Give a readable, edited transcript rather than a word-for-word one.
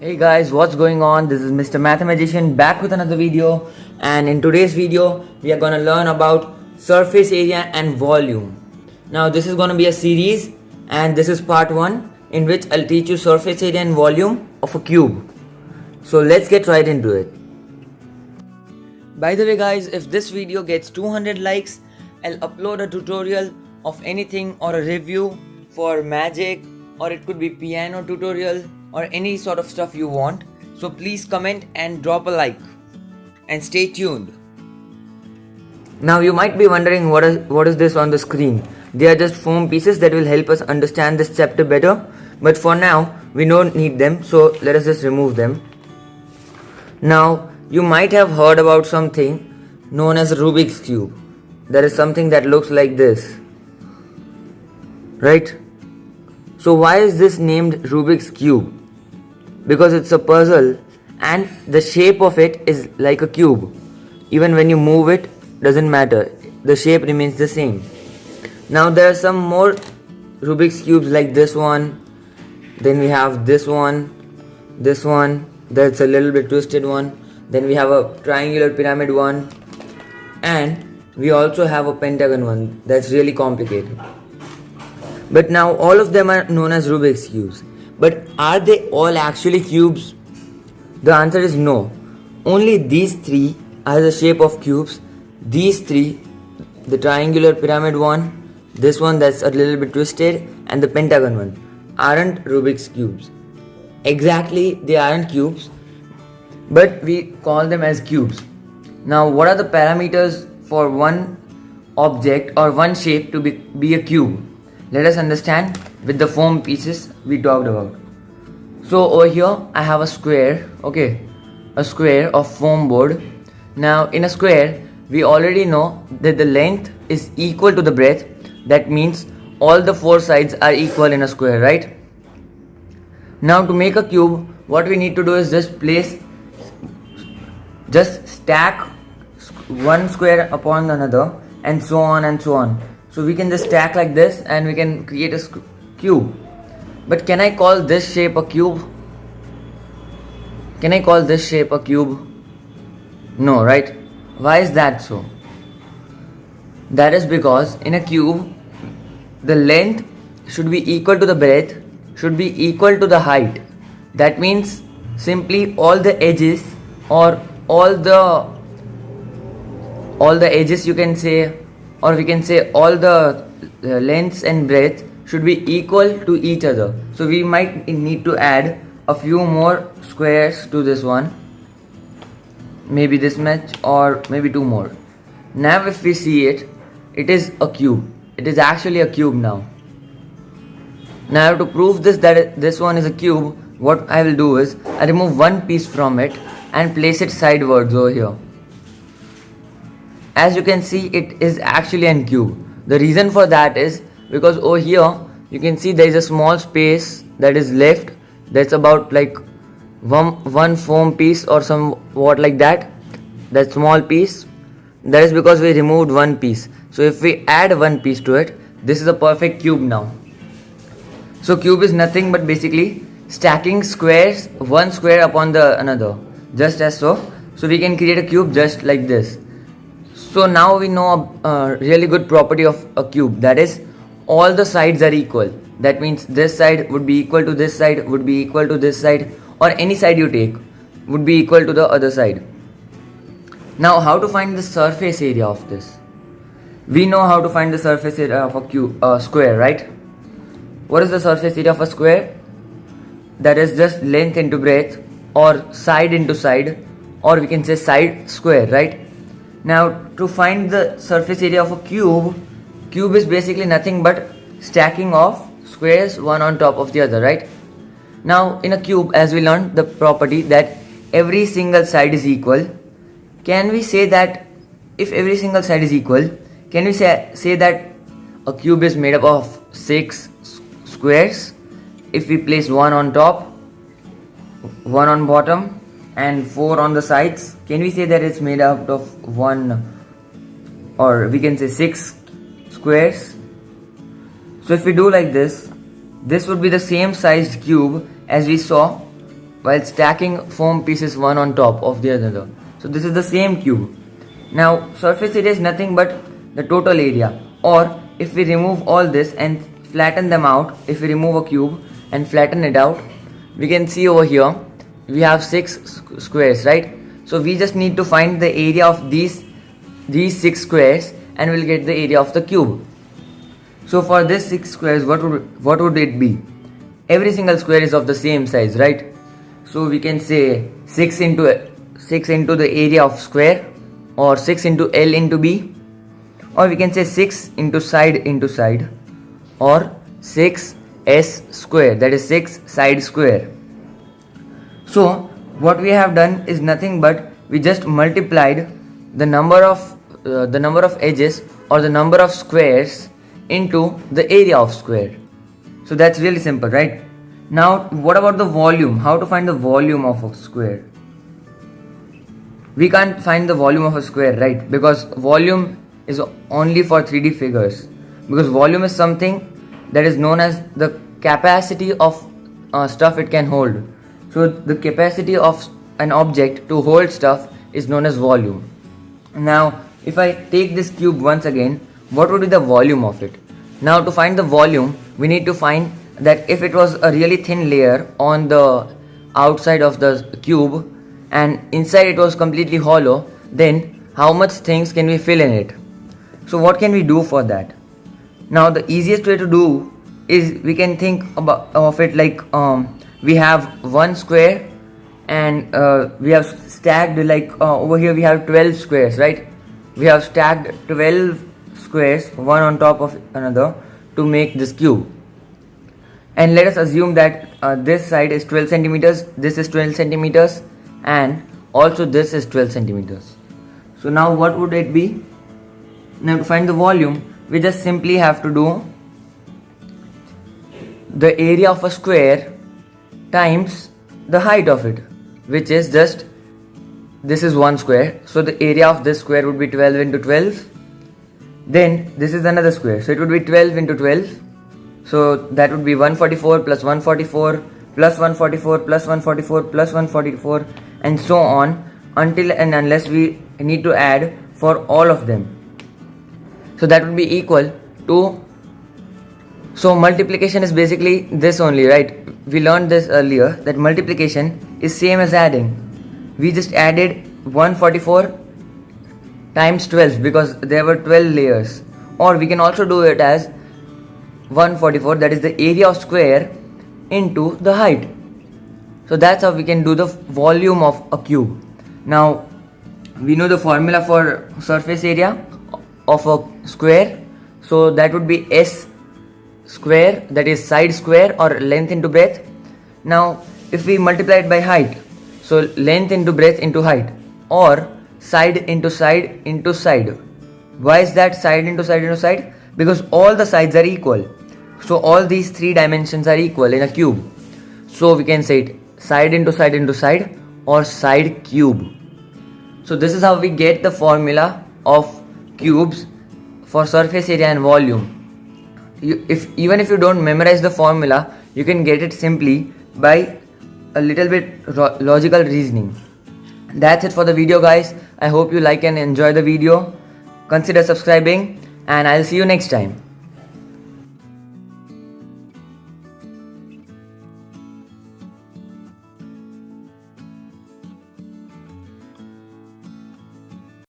Hey guys, what's going on? This is Mr. Mathemagician back with another video, and in today's video we are going to learn about surface area and volume. Now this is going to be a series, and this is part 1 in which I'll teach you surface area and volume of a cube. So let's get right into it. By the way guys, if this video gets 200 likes, I'll upload a tutorial of anything or a review for magic, or it could be piano tutorial or any sort of stuff you want. So please comment and drop a like and stay tuned. Now you might be wondering what is this on the screen. They are just foam pieces that will help us understand this chapter better, but for now we don't need them, so let us just remove them. Now you might have heard about something known as Rubik's Cube. There is something that looks like this, right? So why is this named Rubik's Cube? Because it's a puzzle and the shape of it is like a cube. Even when you move it, doesn't matter, the shape remains the same. Now there are some more Rubik's Cubes like this one, then we have this one, that's a little bit twisted one, then we have a triangular pyramid one, and we also have a pentagon one that's really complicated. But now all of them are known as Rubik's Cubes. But are they all actually cubes? The answer is no. Only these three are the shape of cubes. These three, the triangular pyramid one, this one that's a little bit twisted, and the pentagon one, aren't Rubik's Cubes. Exactly, they aren't cubes, but we call them as cubes. Now what are the parameters for one object or one shape to be a cube? Let us understand with the foam pieces we talked about. So over here I have a square, okay, a square of foam board. Now in a square we already know that the length is equal to the breadth. That means all the four sides are equal in a square, right? Now to make a cube, what we need to do is just stack one square upon another, and so on and so on. So we can just stack like this and we can create a cube. But can I call this shape a cube? Can I call this shape a cube? No, right? Why is that so? That is because in a cube, the length should be equal to the breadth, should be equal to the height. That means simply all the edges, or all the edges you can say, or we can say all the lengths and breadth should be equal to each other. So we might need to add a few more squares to this one, maybe this much or maybe two more. Now if we see it, it is a cube. It is actually a cube now. Now to prove this, that this one is a cube, what I will do is I remove one piece from it and place it sidewards over here. As you can see, it is actually a cube. The reason for that is because over here you can see there is a small space that is left, that's about like one foam piece or somewhat like that, that small piece. That is because we removed one piece. So if we add one piece to it, this is a perfect cube now. So cube is nothing but basically stacking squares, one square upon the another, just as so. So we can create a cube just like this. So now we know a really good property of a cube, that is all the sides are equal. That means this side would be equal to this side, would be equal to this side, or any side you take would be equal to the other side. Now how to find the surface area of this? We know how to find the surface area of a square, right? What is the surface area of a square? That is just length into breadth, or side into side, or we can say side square, right? Now to find the surface area of a cube is basically nothing but stacking of squares one on top of the other, right? Now in a cube, as we learned the property that every single side is equal, can we say that if every single side is equal, can we say that a cube is made up of 6 squares? If we place one on top, one on bottom, and 4 on the sides, can we say that it's made out of one, or we can say 6 squares? So if we do like this, this would be the same sized cube as we saw while stacking foam pieces one on top of the other. So this is the same cube. Now surface area is nothing but the total area, or if we remove all this and flatten them out, if we remove a cube and flatten it out, we can see over here we have 6 squares, right? So we just need to find the area of these 6 squares and we'll get the area of the cube. So for this 6 squares, what would it be? Every single square is of the same size, right? So we can say 6 into the area of square, or 6 into L into B, or we can say 6 into side, or 6s square, that is 6 side square. So what we have done is nothing but we just multiplied the number of edges or the number of squares into the area of square. So that's really simple, right? Now what about the volume? How to find the volume of a square? We can't find the volume of a square, right? Because volume is only for 3D figures. Because volume is something that is known as the capacity of stuff it can hold. So the capacity of an object to hold stuff is known as volume. Now if I take this cube once again, what would be the volume of it? Now to find the volume, we need to find that if it was a really thin layer on the outside of the cube and inside it was completely hollow, then how much things can we fill in it? So what can we do for that? Now the easiest way to do is we can think of it like we have one square and we have stacked over here we have 12 squares, right? We have stacked 12 squares one on top of another to make this cube. And let us assume that this side is 12 centimeters, this is 12 centimeters, and also this is 12 centimeters. So now what would it be? Now to find the volume, we just simply have to do the area of a square times the height of it, which is just, this is one square, so the area of this square would be 12 into 12. Then this is another square, so it would be 12 into 12. So that would be 144 plus 144 plus 144 plus 144 plus 144 and so on until and unless we need to add for all of them. So that would be equal to, so multiplication is basically this only, right? We learned this earlier that multiplication is same as adding. We just added 144 times 12 because there were 12 layers, or we can also do it as 144, that is the area of square into the height. So that's how we can do the volume of a cube. Now we know the formula for surface area of a square, so that would be s square, that is side square or length into breadth. Now if we multiply it by height, so length into breadth into height, or side into side into side. Why is that side into side into side? Because all the sides are equal. So all these 3 dimensions are equal in a cube. So we can say it side into side into side or side cube. So this is how we get the formula of cubes for surface area and volume. Even if you don't memorize the formula, you can get it simply by a little bit logical reasoning. That's it for the video, guys. I hope you like and enjoy the video. Consider subscribing, and I'll see you next time.